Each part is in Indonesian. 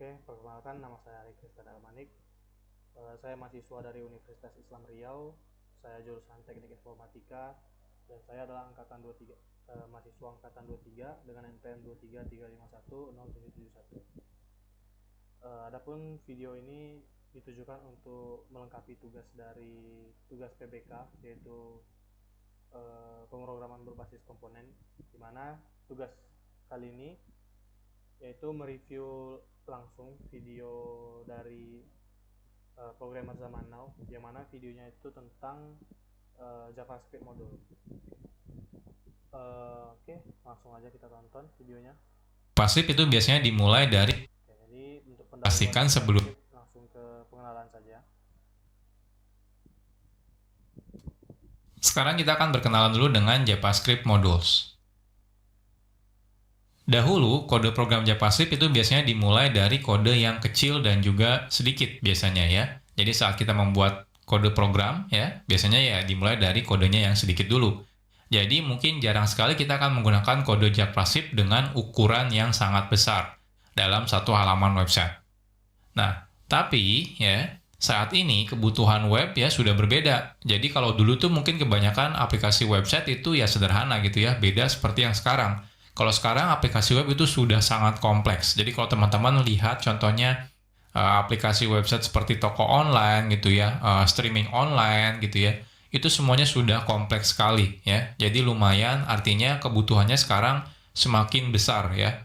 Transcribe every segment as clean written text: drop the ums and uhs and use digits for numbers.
Oke, perkenalkan nama saya Ari Kristan Almanik. Saya mahasiswa dari Universitas Islam Riau. Saya jurusan Teknik Informatika dan saya adalah mahasiswa angkatan 23 dengan NPM 233510771. Adapun video ini ditujukan untuk melengkapi tugas PBK, yaitu pemrograman berbasis komponen, di mana tugas kali ini yaitu mereview langsung video dari programmer zaman now, yang mana videonya itu tentang JavaScript modul. Oke, langsung aja kita tonton videonya. JavaScript itu biasanya dimulai dari Jadi untuk pastikan sebelum langsung ke pengenalan saja. Sekarang kita akan berkenalan dulu dengan JavaScript modules. Dahulu, kode program JavaScript itu biasanya dimulai dari kode yang kecil dan juga sedikit biasanya ya. Jadi saat kita membuat kode program ya, biasanya ya dimulai dari kodenya yang sedikit dulu. Jadi mungkin jarang sekali kita akan menggunakan kode JavaScript dengan ukuran yang sangat besar dalam satu halaman website. Nah, tapi ya, saat ini kebutuhan web ya sudah berbeda. Jadi kalau dulu tuh mungkin kebanyakan aplikasi website itu ya sederhana gitu ya, beda seperti yang sekarang. Kalau sekarang aplikasi web itu sudah sangat kompleks. Jadi kalau teman-teman lihat contohnya aplikasi website seperti toko online gitu ya, streaming online gitu ya, itu semuanya sudah kompleks sekali ya. Jadi lumayan, artinya kebutuhannya sekarang semakin besar ya,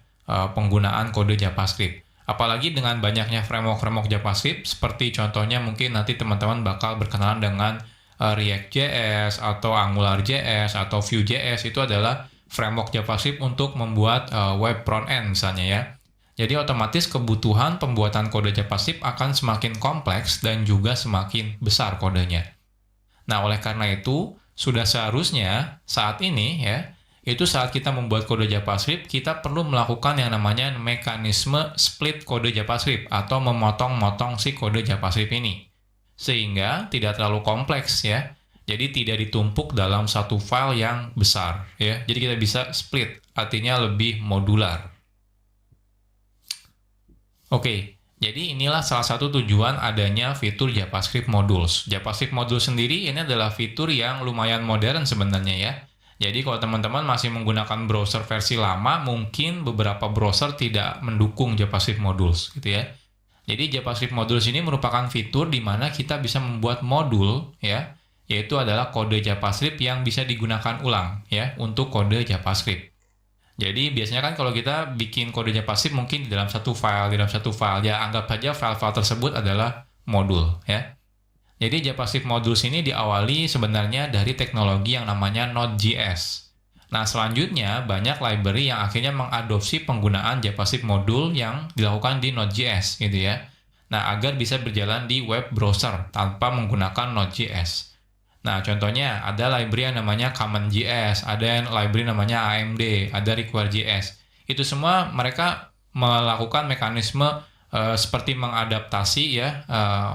penggunaan kode JavaScript. Apalagi dengan banyaknya framework-framework JavaScript, seperti contohnya mungkin nanti teman-teman bakal berkenalan dengan React.js atau AngularJS atau Vue.js, itu adalah framework JavaScript untuk membuat web front-end misalnya ya. Jadi otomatis kebutuhan pembuatan kode JavaScript akan semakin kompleks dan juga semakin besar kodenya. Nah, oleh karena itu, sudah seharusnya saat ini ya, itu saat kita membuat kode JavaScript, kita perlu melakukan yang namanya mekanisme split kode JavaScript atau memotong-motong si kode JavaScript ini. Sehingga tidak terlalu kompleks ya. Jadi tidak ditumpuk dalam satu file yang besar ya. Jadi kita bisa split, artinya lebih modular. Oke, jadi inilah salah satu tujuan adanya fitur JavaScript modules. JavaScript modules sendiri ini adalah fitur yang lumayan modern sebenarnya ya. Jadi kalau teman-teman masih menggunakan browser versi lama, mungkin beberapa browser tidak mendukung JavaScript modules gitu ya. Jadi JavaScript modules ini merupakan fitur di mana kita bisa membuat modul ya, yaitu adalah kode JavaScript yang bisa digunakan ulang ya untuk kode JavaScript. Jadi biasanya kan kalau kita bikin kode JavaScript mungkin di dalam satu file, ya anggap saja file-file tersebut adalah modul ya. Jadi JavaScript modules ini diawali sebenarnya dari teknologi yang namanya Node.js. Nah, selanjutnya banyak library yang akhirnya mengadopsi penggunaan JavaScript modul yang dilakukan di Node.js gitu ya. Nah, agar bisa berjalan di web browser tanpa menggunakan Node.js. Nah, contohnya ada library yang namanya CommonJS, ada library namanya AMD, ada Require.js. Itu semua mereka melakukan mekanisme seperti mengadaptasi ya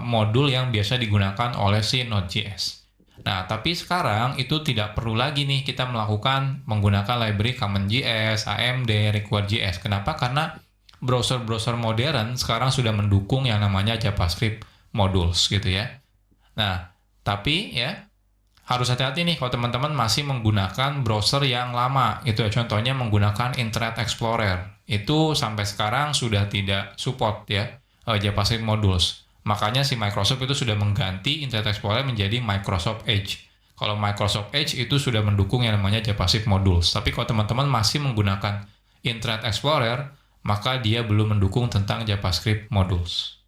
modul yang biasa digunakan oleh si Node.js. Nah, tapi sekarang itu tidak perlu lagi nih kita menggunakan library CommonJS, AMD, Require.js. Kenapa? Karena browser-browser modern sekarang sudah mendukung yang namanya JavaScript modules gitu ya. Nah, tapi ya harus hati-hati nih kalau teman-teman masih menggunakan browser yang lama. Itu ya, contohnya menggunakan Internet Explorer. Itu sampai sekarang sudah tidak support ya JavaScript modules. Makanya si Microsoft itu sudah mengganti Internet Explorer menjadi Microsoft Edge. Kalau Microsoft Edge itu sudah mendukung yang namanya JavaScript modules. Tapi kalau teman-teman masih menggunakan Internet Explorer, maka dia belum mendukung tentang JavaScript modules.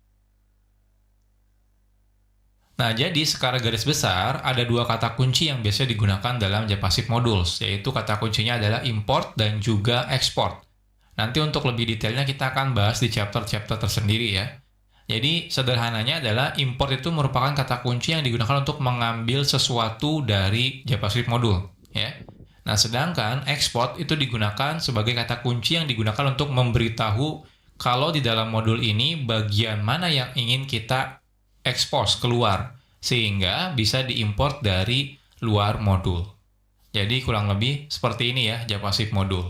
Nah, jadi secara garis besar, ada dua kata kunci yang biasa digunakan dalam JavaScript modules, yaitu kata kuncinya adalah import dan juga export. Nanti untuk lebih detailnya kita akan bahas di chapter-chapter tersendiri ya. Jadi, sederhananya adalah import itu merupakan kata kunci yang digunakan untuk mengambil sesuatu dari JavaScript modul. Ya. Nah, sedangkan export itu digunakan sebagai kata kunci yang digunakan untuk memberitahu kalau di dalam modul ini bagian mana yang ingin kita expose keluar, sehingga bisa diimport dari luar modul. Jadi kurang lebih seperti ini ya JavaScript modul.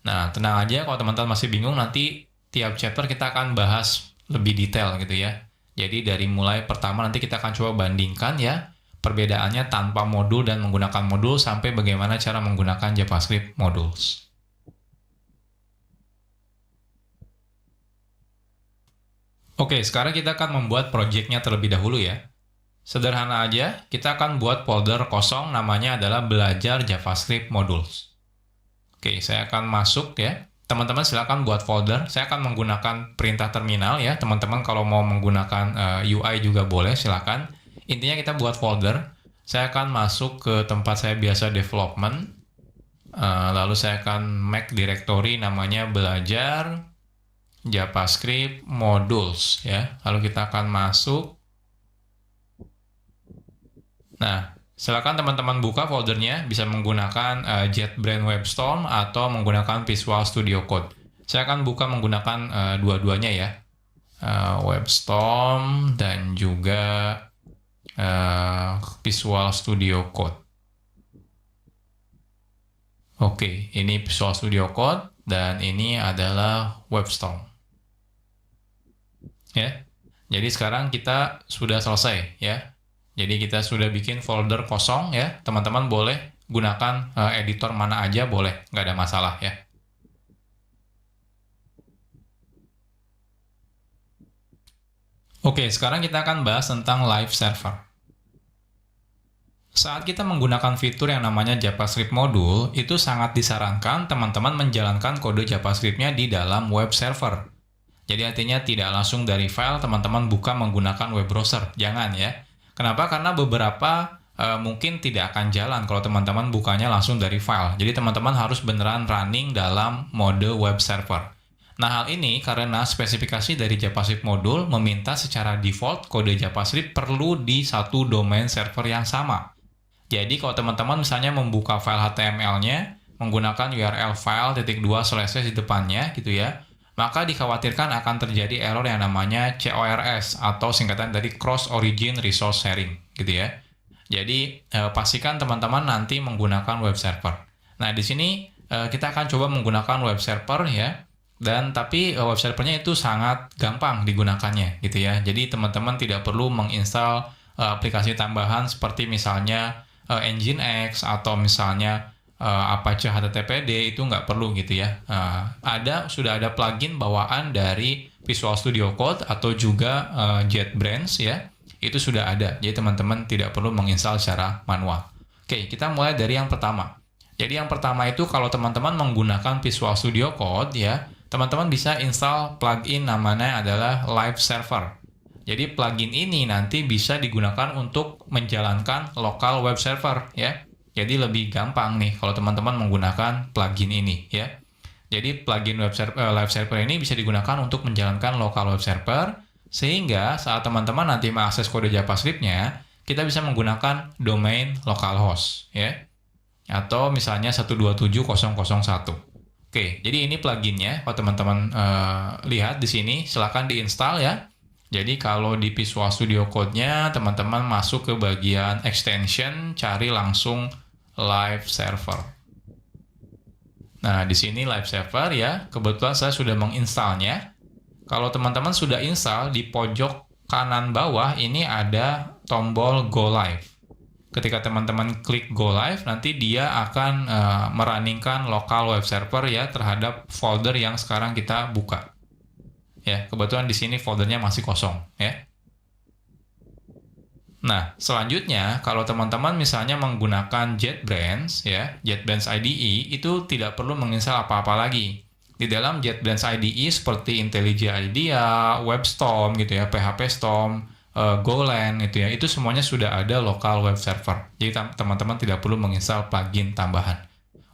Nah, tenang aja kalau teman-teman masih bingung, nanti tiap chapter kita akan bahas lebih detail gitu ya. Jadi dari mulai pertama nanti kita akan coba bandingkan ya, perbedaannya tanpa modul dan menggunakan modul sampai bagaimana cara menggunakan JavaScript modules. Oke, sekarang kita akan membuat project-nya terlebih dahulu ya. Sederhana aja, kita akan buat folder kosong namanya adalah belajar JavaScript modules. Oke, saya akan masuk ya. Teman-teman silakan buat folder. Saya akan menggunakan perintah terminal ya. Teman-teman kalau mau menggunakan UI juga boleh, silakan. Intinya kita buat folder. Saya akan masuk ke tempat saya biasa development. Lalu saya akan make directory namanya belajar JavaScript modules ya. Lalu kita akan masuk. Nah, silakan teman-teman buka foldernya, bisa menggunakan JetBrains WebStorm atau menggunakan Visual Studio Code. Saya akan buka menggunakan dua-duanya ya, WebStorm dan juga Visual Studio Code. Oke, ini Visual Studio Code dan ini adalah WebStorm. Ya, jadi sekarang kita sudah selesai ya. Jadi kita sudah bikin folder kosong ya, teman-teman boleh gunakan editor mana aja boleh, nggak ada masalah ya. Oke, sekarang kita akan bahas tentang live server. Saat kita menggunakan fitur yang namanya JavaScript module, itu sangat disarankan teman-teman menjalankan kode JavaScript-nya di dalam web server. Jadi artinya tidak langsung dari file teman-teman buka menggunakan web browser, jangan ya. Kenapa? Karena beberapa mungkin tidak akan jalan kalau teman-teman bukanya langsung dari file. Jadi teman-teman harus beneran running dalam mode web server. Nah, hal ini karena spesifikasi dari JavaScript module meminta secara default kode JavaScript perlu di satu domain server yang sama. Jadi kalau teman-teman misalnya membuka file HTML-nya menggunakan URL file _// di depannya gitu ya, maka dikhawatirkan akan terjadi error yang namanya CORS atau singkatan dari Cross Origin Resource Sharing gitu ya. Jadi pastikan teman-teman nanti menggunakan web server. Nah, di sini kita akan coba menggunakan web server ya. Dan tapi web servernya itu sangat gampang digunakannya gitu ya. Jadi teman-teman tidak perlu menginstal aplikasi tambahan seperti misalnya Nginx atau misalnya Apache HTTPD, itu nggak perlu gitu ya. Sudah ada plugin bawaan dari Visual Studio Code atau juga JetBrains ya, itu sudah ada. Jadi teman-teman tidak perlu menginstal secara manual. Oke, kita mulai dari yang pertama. Jadi yang pertama itu kalau teman-teman menggunakan Visual Studio Code ya, teman-teman bisa install plugin namanya adalah Live Server. Jadi plugin ini nanti bisa digunakan untuk menjalankan local web server ya. Jadi lebih gampang nih kalau teman-teman menggunakan plugin ini ya. Jadi plugin live server ini bisa digunakan untuk menjalankan local web server, sehingga saat teman-teman nanti mengakses kode JavaScript-nya, kita bisa menggunakan domain localhost ya. Atau misalnya 127.0.0.1. Oke, jadi ini pluginnya. Kalau teman-teman lihat di sini, silakan diinstal ya. Jadi kalau di Visual Studio Code-nya, teman-teman masuk ke bagian extension, cari langsung live server. Nah, di sini live server ya, kebetulan saya sudah menginstalnya. Kalau teman-teman sudah install, di pojok kanan bawah ini ada tombol Go Live. Ketika teman-teman klik Go Live, nanti dia akan merunningkan local web server ya terhadap folder yang sekarang kita buka. Ya, kebetulan di sini foldernya masih kosong ya. Nah, selanjutnya kalau teman-teman misalnya menggunakan JetBrains ya, JetBrains IDE itu tidak perlu menginstal apa-apa lagi. Di dalam JetBrains IDE seperti IntelliJ IDEA, WebStorm gitu ya, PHP Storm, Golang gitu ya, itu semuanya sudah ada local web server. Jadi teman-teman tidak perlu menginstal plugin tambahan.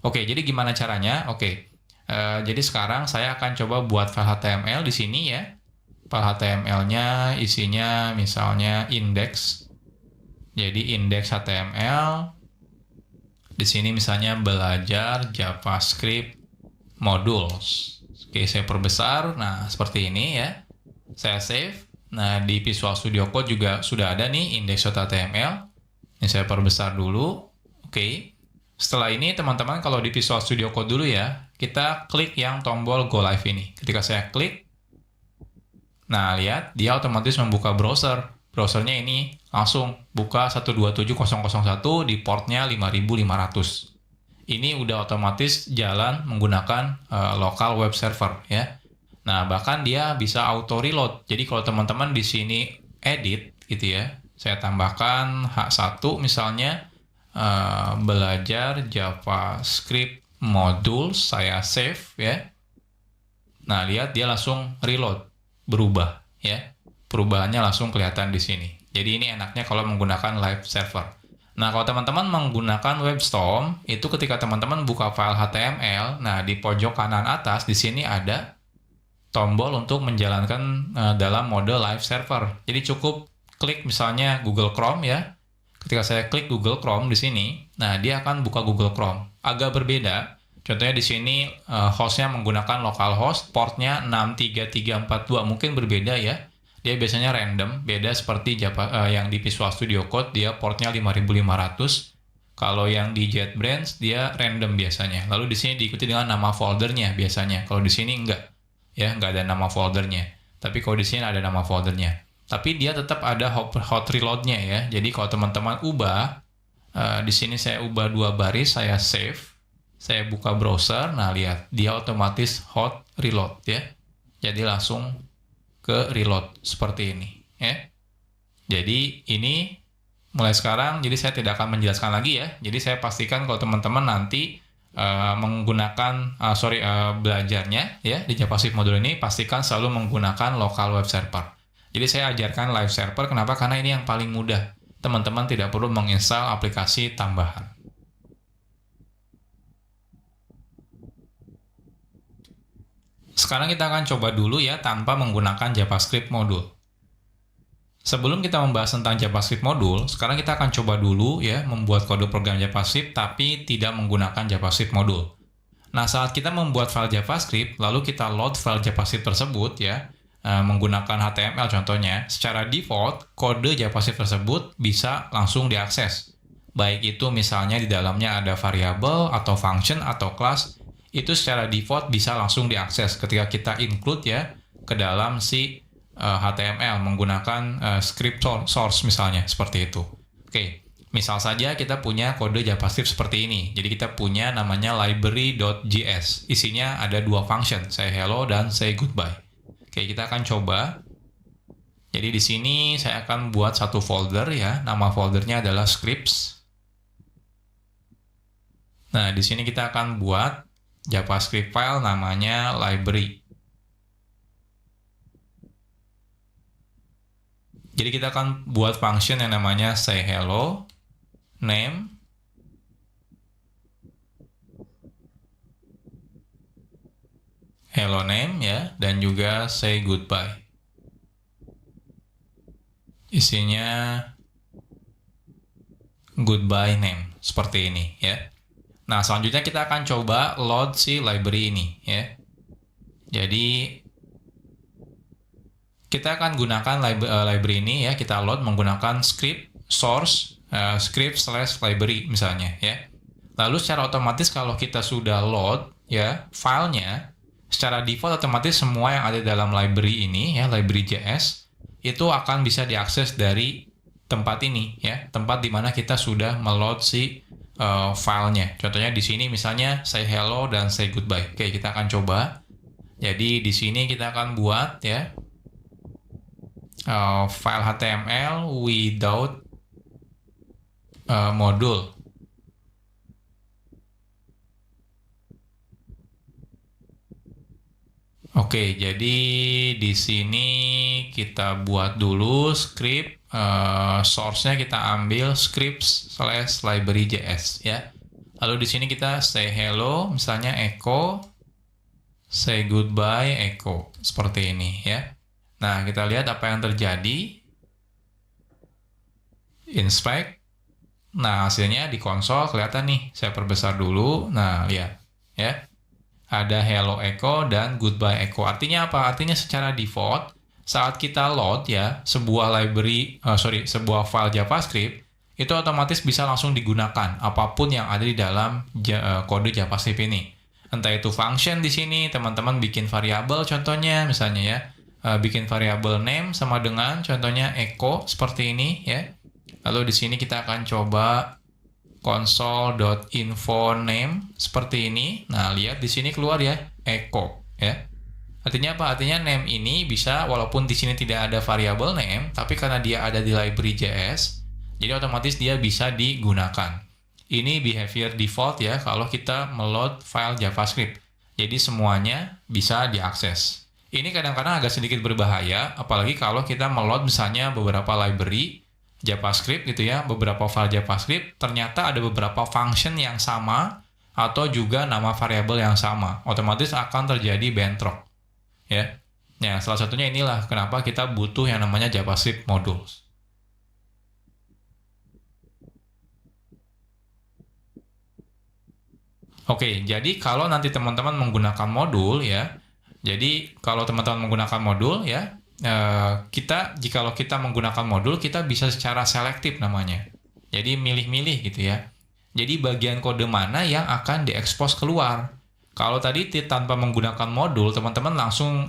Oke, jadi gimana caranya? Oke. Jadi sekarang saya akan coba buat file HTML di sini ya. File HTML-nya isinya misalnya index. Jadi index HTML. Di sini misalnya belajar JavaScript modules. Oke, saya perbesar. Nah, seperti ini ya. Saya save. Nah, di Visual Studio Code juga sudah ada nih index.html. Ini saya perbesar dulu. Oke. Setelah ini teman-teman kalau di Visual Studio Code dulu ya, kita klik yang tombol Go Live ini. Ketika saya klik, Nah, lihat dia otomatis membuka browser. Browsernya ini langsung buka 127.0.0.1 di portnya 5500. Ini udah otomatis jalan menggunakan local web server ya. Nah, bahkan dia bisa auto reload. Jadi kalau teman-teman di sini edit gitu ya, saya tambahkan H1 misalnya, belajar JavaScript modul, saya save ya. Nah, lihat dia langsung reload, berubah ya. Perubahannya langsung kelihatan di sini. Jadi ini enaknya kalau menggunakan live server. Nah, kalau teman-teman menggunakan WebStorm, itu ketika teman-teman buka file HTML, nah di pojok kanan atas di sini ada tombol untuk menjalankan dalam mode live server. Jadi cukup klik misalnya Google Chrome ya. Ketika saya klik Google Chrome di sini, nah dia akan buka Google Chrome. Agak berbeda. Contohnya di sini hostnya menggunakan localhost, portnya 63342, mungkin berbeda ya. Dia biasanya random, beda seperti yang di Visual Studio Code, dia portnya 5500. Kalau yang di JetBrains, dia random biasanya. Lalu di sini diikuti dengan nama foldernya biasanya. Kalau di sini enggak, ya enggak ada nama foldernya. Tapi kalau di sini ada nama foldernya. Tapi dia tetap ada hot reload-nya ya. Jadi kalau teman-teman ubah, di sini saya ubah 2 baris, saya save, saya buka browser, nah lihat, dia otomatis hot reload ya. Jadi langsung ke reload seperti ini ya. Jadi ini mulai sekarang, jadi saya tidak akan menjelaskan lagi ya. Jadi saya pastikan kalau teman-teman nanti menggunakan belajarnya ya di JavaScript modul ini, pastikan selalu menggunakan local web server. Jadi saya ajarkan live server, kenapa? Karena ini yang paling mudah. Teman-teman tidak perlu menginstal aplikasi tambahan. Sekarang kita akan coba dulu ya tanpa menggunakan JavaScript modul. Sebelum kita membahas tentang JavaScript modul, sekarang kita akan coba dulu ya membuat kode program JavaScript tapi tidak menggunakan JavaScript modul. Nah, saat kita membuat file JavaScript, lalu kita load file JavaScript tersebut ya, menggunakan HTML contohnya, secara default kode JavaScript tersebut bisa langsung diakses. Baik itu misalnya di dalamnya ada variabel atau function atau class, itu secara default bisa langsung diakses ketika kita include ya ke dalam si HTML menggunakan script source misalnya seperti itu. Oke, misal saja kita punya kode JavaScript seperti ini. Jadi kita punya namanya library.js. Isinya ada 2 function, say hello dan say goodbye. Oke, kita akan coba. Jadi di sini saya akan buat satu folder ya. Nama foldernya adalah scripts. Nah, di sini kita akan buat JavaScript file namanya library. Jadi kita akan buat function yang namanya say hello, name, hello name ya, dan juga say goodbye. Isinya goodbye name seperti ini ya. Nah, selanjutnya kita akan coba load si library ini ya. Jadi kita akan gunakan library ini ya, kita load menggunakan script source script/library misalnya ya. Lalu secara otomatis kalau kita sudah load ya filenya, secara default otomatis semua yang ada dalam library ini ya, library.js itu akan bisa diakses dari tempat ini ya, tempat di mana kita sudah meload si filenya. Contohnya di sini misalnya say hello dan say goodbye. Oke, kita akan coba. Jadi di sini kita akan buat ya file HTML without module. Oke, jadi di sini kita buat dulu script. Source-nya kita ambil scripts/library.js ya. Lalu di sini kita say hello, misalnya echo, say goodbye, echo. Seperti ini ya. Nah, kita lihat apa yang terjadi. Inspect. Nah, hasilnya di konsol kelihatan nih. Saya perbesar dulu. Nah, lihat ya. Ada hello echo dan goodbye echo. Artinya apa? Artinya secara default saat kita load ya sebuah file JavaScript, itu otomatis bisa langsung digunakan apapun yang ada di dalam kode JavaScript ini. Entah itu function di sini, teman-teman bikin variabel contohnya misalnya ya, bikin variabel name sama dengan contohnya echo seperti ini ya. Lalu di sini kita akan coba console.info name seperti ini. Nah, lihat di sini keluar ya echo ya. Artinya apa? Artinya name ini bisa, walaupun di sini tidak ada variabel name, tapi karena dia ada di library JS, jadi otomatis dia bisa digunakan. Ini behavior default ya kalau kita meload file JavaScript. Jadi semuanya bisa diakses. Ini kadang-kadang agak sedikit berbahaya, apalagi kalau kita meload misalnya beberapa library JavaScript gitu ya, beberapa file JavaScript, ternyata ada beberapa function yang sama atau juga nama variabel yang sama. Otomatis akan terjadi bentrok. Ya. Nah, salah satunya inilah kenapa kita butuh yang namanya JavaScript modules. Oke, jadi kalau nanti teman-teman menggunakan modul ya, jadi kalau teman-teman menggunakan modul ya, jikalau kita menggunakan modul, kita bisa secara selektif namanya. Jadi milih-milih gitu ya. Jadi bagian kode mana yang akan diekspos keluar. Kalau tadi tanpa menggunakan modul, teman-teman langsung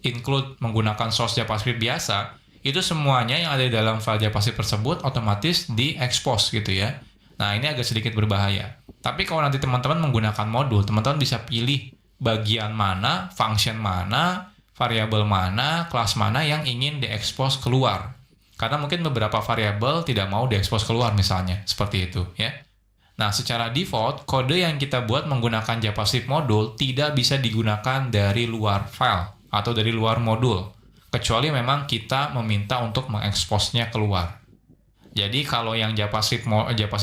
include menggunakan source JavaScript biasa, itu semuanya yang ada di dalam file JavaScript tersebut otomatis diekspos gitu ya. Nah, ini agak sedikit berbahaya. Tapi kalau nanti teman-teman menggunakan modul, teman-teman bisa pilih bagian mana, function mana, variabel mana, kelas mana yang ingin diekspos keluar. Karena mungkin beberapa variabel tidak mau diekspos keluar misalnya, seperti itu ya. Nah, secara default, kode yang kita buat menggunakan JavaScript modul tidak bisa digunakan dari luar file atau dari luar modul, kecuali memang kita meminta untuk mengeksposnya keluar. Jadi, kalau yang JavaScript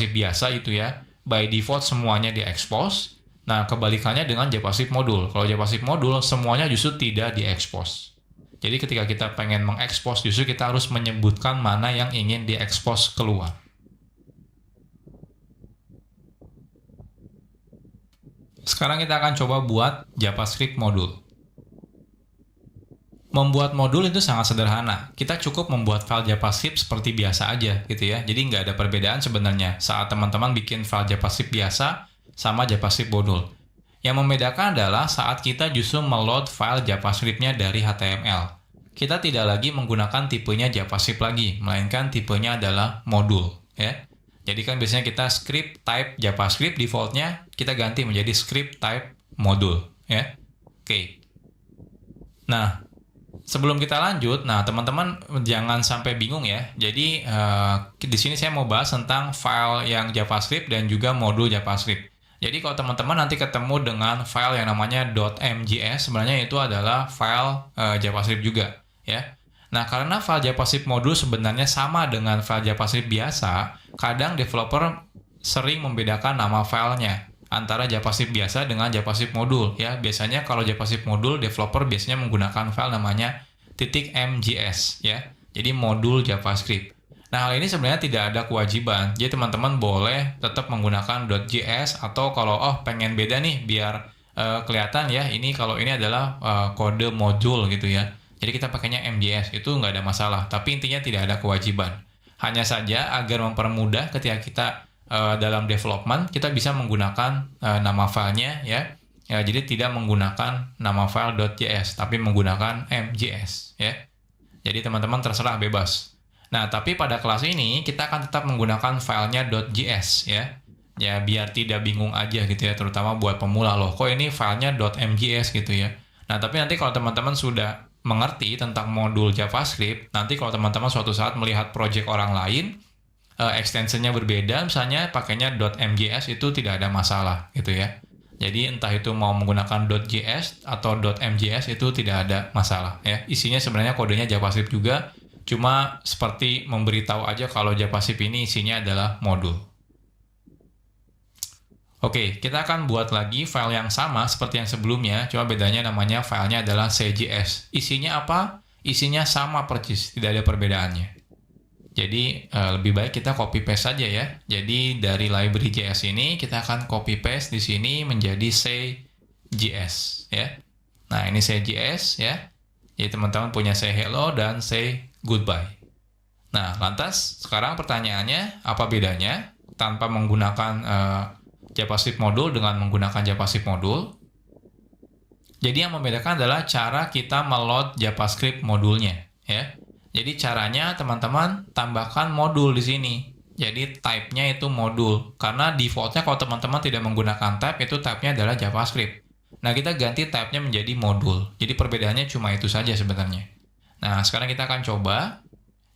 biasa itu ya, by default semuanya diekspos. Nah, kebalikannya dengan JavaScript modul. Kalau JavaScript modul, semuanya justru tidak diekspos. Jadi, ketika kita pengen mengekspos, justru kita harus menyebutkan mana yang ingin diekspos keluar. Sekarang kita akan coba buat JavaScript modul. Membuat modul itu sangat sederhana. Kita cukup membuat file JavaScript seperti biasa aja gitu ya. Jadi nggak ada perbedaan sebenarnya saat teman-teman bikin file JavaScript biasa sama JavaScript modul. Yang membedakan adalah saat kita justru meload file JavaScript-nya dari HTML. Kita tidak lagi menggunakan tipenya JavaScript lagi, melainkan tipenya adalah modul ya. Jadi kan biasanya kita script type JavaScript defaultnya kita ganti menjadi script type modul ya. Oke. Nah, sebelum kita lanjut, nah teman-teman jangan sampai bingung ya. Jadi di sini saya mau bahas tentang file yang JavaScript dan juga modul JavaScript. Jadi kalau teman-teman nanti ketemu dengan file yang namanya .mjs, sebenarnya itu adalah file JavaScript juga ya. Nah, karena file JavaScript modul sebenarnya sama dengan file JavaScript biasa, kadang developer sering membedakan nama filenya antara JavaScript biasa dengan JavaScript modul ya. Biasanya kalau JavaScript modul, developer biasanya menggunakan file namanya .mjs ya. Jadi modul JavaScript. Nah, hal ini sebenarnya tidak ada kewajiban. Jadi teman-teman boleh tetap menggunakan .js atau kalau pengen beda nih biar kelihatan ya, ini kalau ini adalah kode modul gitu ya. Jadi kita pakainya MJS, itu nggak ada masalah. Tapi intinya tidak ada kewajiban. Hanya saja agar mempermudah ketika kita dalam development, kita bisa menggunakan nama filenya ya. Jadi tidak menggunakan nama file .js, tapi menggunakan MJS ya. Jadi teman-teman terserah bebas. Nah, tapi pada kelas ini kita akan tetap menggunakan filenya .js ya. Ya biar tidak bingung aja gitu ya, terutama buat pemula loh. Kok ini filenya .mjs gitu ya. Nah, tapi nanti kalau teman-teman sudah mengerti tentang modul JavaScript, nanti kalau teman-teman suatu saat melihat project orang lain, extensionnya berbeda, misalnya pakainya .mjs itu tidak ada masalah gitu ya. Jadi entah itu mau menggunakan .js atau .mjs itu tidak ada masalah ya. Isinya sebenarnya kodenya JavaScript juga, cuma seperti memberitahu aja kalau JavaScript ini isinya adalah modul. Oke, kita akan buat lagi file yang sama seperti yang sebelumnya, cuma bedanya namanya filenya adalah CJS. Isinya apa? Isinya sama persis, tidak ada perbedaannya. Jadi lebih baik kita copy paste saja ya. Jadi dari library JS ini kita akan copy paste di sini menjadi CJS ya. Nah, ini CJS ya. Jadi teman-teman punya say hello dan say goodbye. Nah, lantas sekarang pertanyaannya apa bedanya tanpa menggunakan JavaScript modul dengan menggunakan JavaScript modul? Jadi yang membedakan adalah cara kita meload JavaScript modulnya, ya. Jadi caranya teman-teman tambahkan modul di sini. Jadi type-nya itu modul. Karena default-nya kalau teman-teman tidak menggunakan type, itu type-nya adalah JavaScript. Nah, kita ganti type-nya menjadi modul. Jadi perbedaannya cuma itu saja sebenarnya. Nah, sekarang kita akan coba.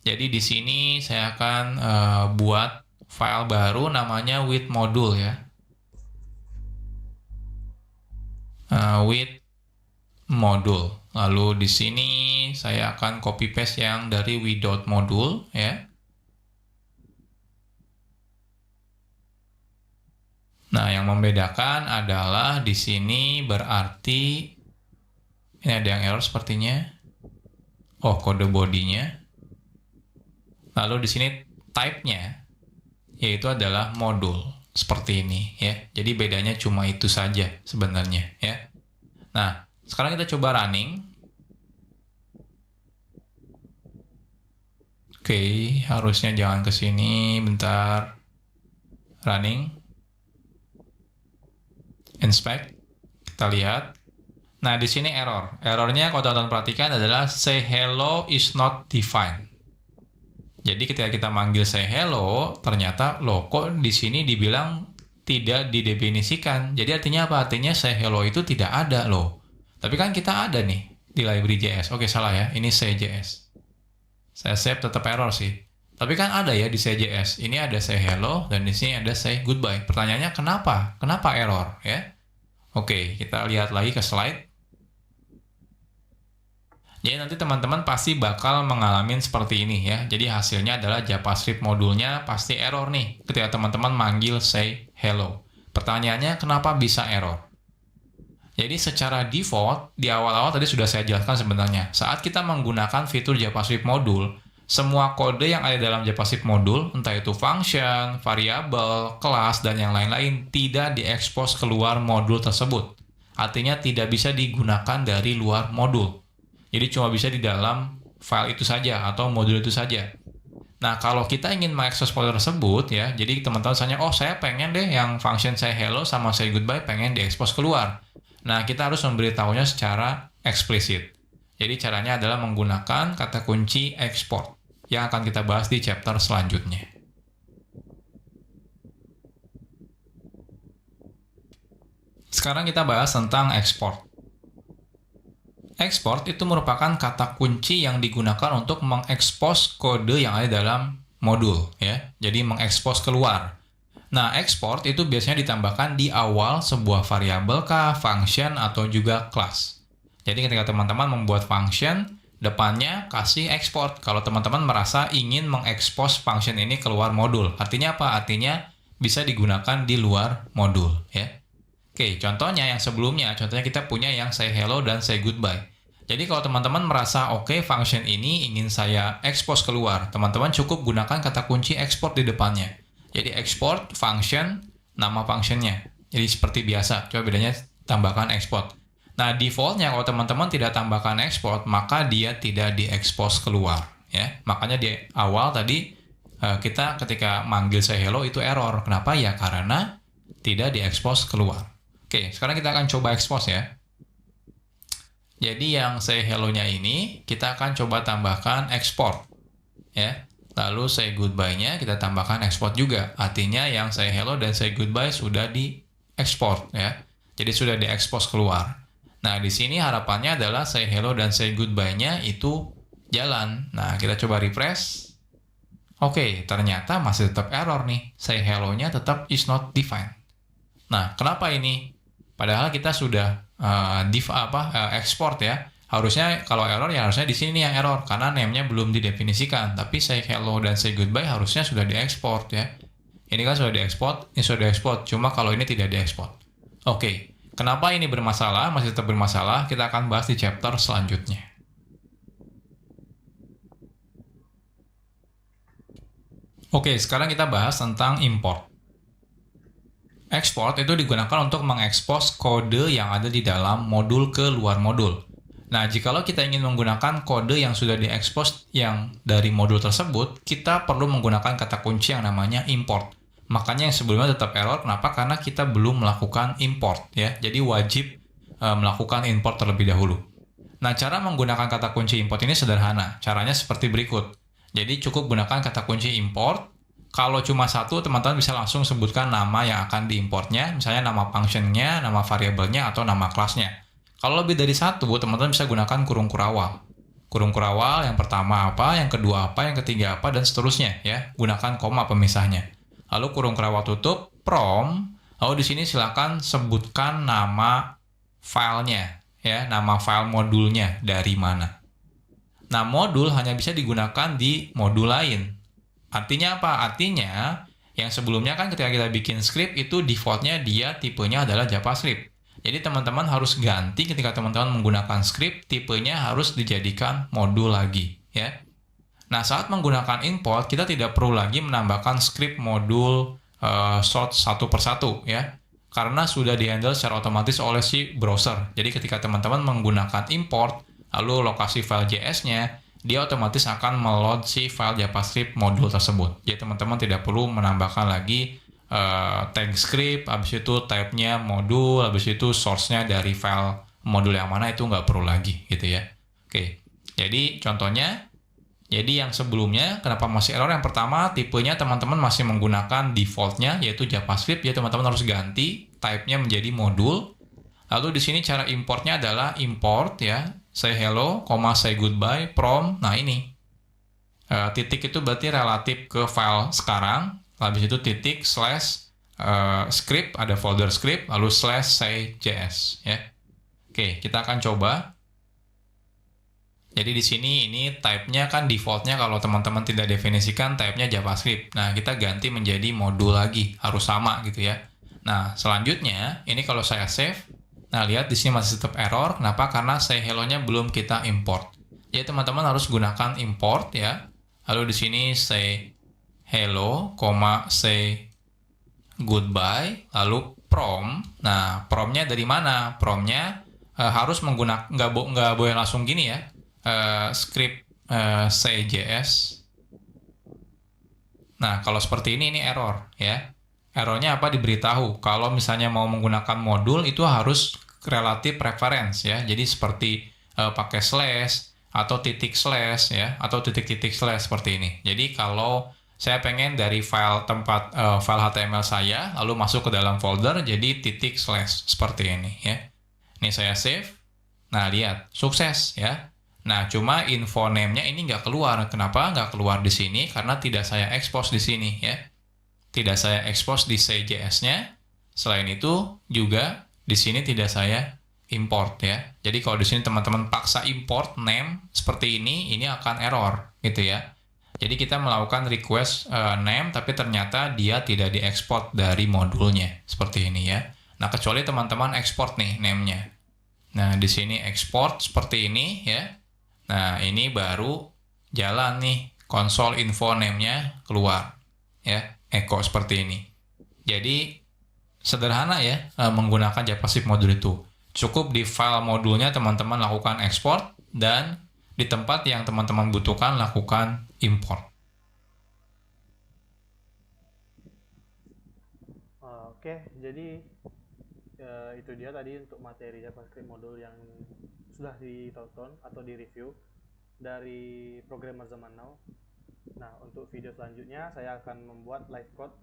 Jadi di sini saya akan buat file baru namanya with module ya. With module. Lalu di sini saya akan copy paste yang dari with.module ya. Nah, yang membedakan adalah di sini berarti ini ada yang error sepertinya. Oh, kode bodinya. Lalu di sini type-nya yaitu adalah modul seperti ini ya. Jadi bedanya cuma itu saja sebenarnya ya. Nah, sekarang kita coba running. Oke, harusnya jangan ke sini, bentar. Running. Inspect, kita lihat. Nah, di sini error. Errornya kalau teman-teman perhatikan adalah say hello is not defined. Jadi ketika kita manggil say hello, ternyata loh kok di sini dibilang tidak didefinisikan. Jadi artinya apa? Artinya say hello itu tidak ada loh. Tapi kan kita ada nih di library JS. Oke, salah ya. Ini say.js. Saya save tetap error sih. Tapi kan ada ya di say.js. Ini ada say hello dan di sini ada say goodbye. Pertanyaannya kenapa? Kenapa error ya? Oke, kita lihat lagi ke slide. Jadi nanti teman-teman pasti bakal mengalami seperti ini ya. Jadi hasilnya adalah JavaScript modulnya pasti error nih ketika teman-teman manggil say hello. Pertanyaannya kenapa bisa error? Jadi secara default di awal-awal tadi sudah saya jelaskan sebenarnya. Saat kita menggunakan fitur JavaScript modul, semua kode yang ada dalam JavaScript modul, entah itu function, variabel, kelas, dan yang lain-lain tidak diekspos keluar modul tersebut. Artinya tidak bisa digunakan dari luar modul. Jadi cuma bisa di dalam file itu saja atau modul itu saja. Nah, kalau kita ingin mengakses modul tersebut ya, jadi teman-teman tanya, oh saya pengen deh yang function say hello sama say goodbye pengen diekspos keluar. Nah, kita harus memberitahunya secara eksplisit. Jadi caranya adalah menggunakan kata kunci export yang akan kita bahas di chapter selanjutnya. Sekarang kita bahas tentang export. Export itu merupakan kata kunci yang digunakan untuk mengekspos kode yang ada dalam modul ya. Jadi mengekspos keluar. Nah, export itu biasanya ditambahkan di awal sebuah variabel kah, function atau juga kelas. Jadi ketika teman-teman membuat function, depannya kasih export kalau teman-teman merasa ingin mengekspos function ini keluar modul. Artinya apa? Artinya bisa digunakan di luar modul ya. Oke, contohnya yang sebelumnya, contohnya kita punya yang say hello dan say goodbye. Jadi kalau teman-teman merasa oke, function ini ingin saya expose keluar, teman-teman cukup gunakan kata kunci export di depannya. Jadi export function, nama functionnya. Jadi seperti biasa, coba bedanya tambahkan export. Nah, defaultnya kalau teman-teman tidak tambahkan export, maka dia tidak diekspos keluar. Ya, makanya di awal tadi kita ketika manggil say hello itu error. Kenapa? Ya karena tidak diekspos keluar. Oke, sekarang kita akan coba expose ya. Jadi yang say hello-nya ini kita akan coba tambahkan export ya. Lalu say goodbye-nya kita tambahkan export juga. Artinya yang say hello dan say goodbye sudah di-export ya. Jadi sudah di-expose keluar. Nah, di sini harapannya adalah say hello dan say goodbye-nya itu jalan. Nah, kita coba refresh. Oke, ternyata masih tetap error nih. Say hello-nya tetap is not defined. Nah, kenapa ini? Padahal kita sudah export ya. Harusnya kalau error ya harusnya di sini yang error karena name-nya belum didefinisikan. Tapi say hello dan say goodbye harusnya sudah diekspor ya. Ini kan sudah diekspor, ini sudah diekspor. Cuma kalau ini tidak diekspor. Oke, kenapa ini bermasalah? Masih tetap bermasalah. Kita akan bahas di chapter selanjutnya. Oke, sekarang kita bahas tentang import. Export itu digunakan untuk mengekspos kode yang ada di dalam modul ke luar modul. Nah, jikalau kita ingin menggunakan kode yang sudah diekspos yang dari modul tersebut, kita perlu menggunakan kata kunci yang namanya import. Makanya yang sebelumnya tetap error, kenapa? Karena kita belum melakukan import ya. Jadi wajib melakukan import terlebih dahulu. Nah, cara menggunakan kata kunci import ini sederhana. Caranya seperti berikut. Jadi cukup gunakan kata kunci import. Kalau cuma satu, teman-teman bisa langsung sebutkan nama yang akan diimportnya, misalnya nama functionnya, nama variabelnya, atau nama kelasnya. Kalau lebih dari satu, teman-teman bisa gunakan kurung kurawal. Kurung kurawal yang pertama apa, yang kedua apa, yang ketiga apa, dan seterusnya ya. Gunakan koma pemisahnya. Lalu kurung kurawal tutup, prom. Lalu di sini silakan sebutkan nama filenya, ya, nama file modulnya dari mana. Nah, modul hanya bisa digunakan di modul lain. Artinya apa? Artinya, yang sebelumnya kan ketika kita bikin script itu defaultnya dia tipenya adalah JavaScript. Jadi teman-teman harus ganti ketika teman-teman menggunakan script, tipenya harus dijadikan modul lagi, ya. Nah, saat menggunakan import, kita tidak perlu lagi menambahkan script modul sort satu persatu, ya. Karena sudah dihandle secara otomatis oleh si browser. Jadi ketika teman-teman menggunakan import, lalu lokasi file JS-nya, dia otomatis akan meload si file JavaScript modul tersebut. Jadi teman-teman tidak perlu menambahkan lagi tag script, habis itu type-nya modul, habis itu source-nya dari file modul yang mana, itu nggak perlu lagi gitu ya. Oke, jadi contohnya, jadi yang sebelumnya kenapa masih error? Yang pertama, tipenya teman-teman masih menggunakan default-nya yaitu JavaScript, ya teman-teman harus ganti type-nya menjadi modul. Lalu di sini cara importnya adalah import ya, say hello, say goodbye, from. Nah ini titik itu berarti relatif ke file sekarang. Habis itu titik slash script, ada folder script, lalu slash say js ya. Oke, kita akan coba. Jadi di sini ini type-nya kan default-nya kalau teman-teman tidak definisikan type-nya JavaScript. Nah, kita ganti menjadi modul lagi, harus sama gitu ya. Nah, selanjutnya ini kalau saya save, nah lihat di sini masih tetap error. Kenapa? Karena say hello-nya belum kita import. Jadi teman-teman harus gunakan import ya. Lalu di sini say hello, say goodbye, lalu from. Nah, from-nya dari mana? From-nya harus menggunakan, nggak boleh langsung gini ya. Script say js. Nah, kalau seperti ini error ya. Errornya apa? Diberitahu kalau misalnya mau menggunakan modul itu harus relative reference ya. Jadi seperti pakai slash atau titik slash ya, atau titik-titik slash seperti ini. Jadi kalau saya pengen dari file tempat file HTML saya lalu masuk ke dalam folder, jadi titik slash seperti ini ya. Ini saya save. Nah, lihat sukses ya. Nah, cuma info name-nya ini nggak keluar. Kenapa nggak keluar di sini? Karena tidak saya expose di sini ya. Tidak saya expose di CJS-nya. Selain itu juga di sini tidak saya import ya. Jadi kalau di sini teman-teman paksa import name seperti ini akan error gitu ya. Jadi kita melakukan request name tapi ternyata dia tidak diekspor dari modulnya seperti ini ya. Nah, kecuali teman-teman ekspor nih name-nya. Nah, di sini export seperti ini ya. Nah, ini baru jalan nih, console info name-nya keluar ya, echo seperti ini. Jadi sederhana ya menggunakan JavaScript modul itu. Cukup di file modulnya teman-teman lakukan ekspor, dan di tempat yang teman-teman butuhkan lakukan import. Oke, jadi itu dia tadi untuk materi JavaScript modul yang sudah ditonton atau direview dari programmer zaman now. Nah, untuk video selanjutnya saya akan membuat live code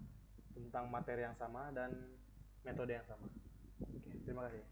tentang materi yang sama dan metode yang sama. Oke, terima kasih.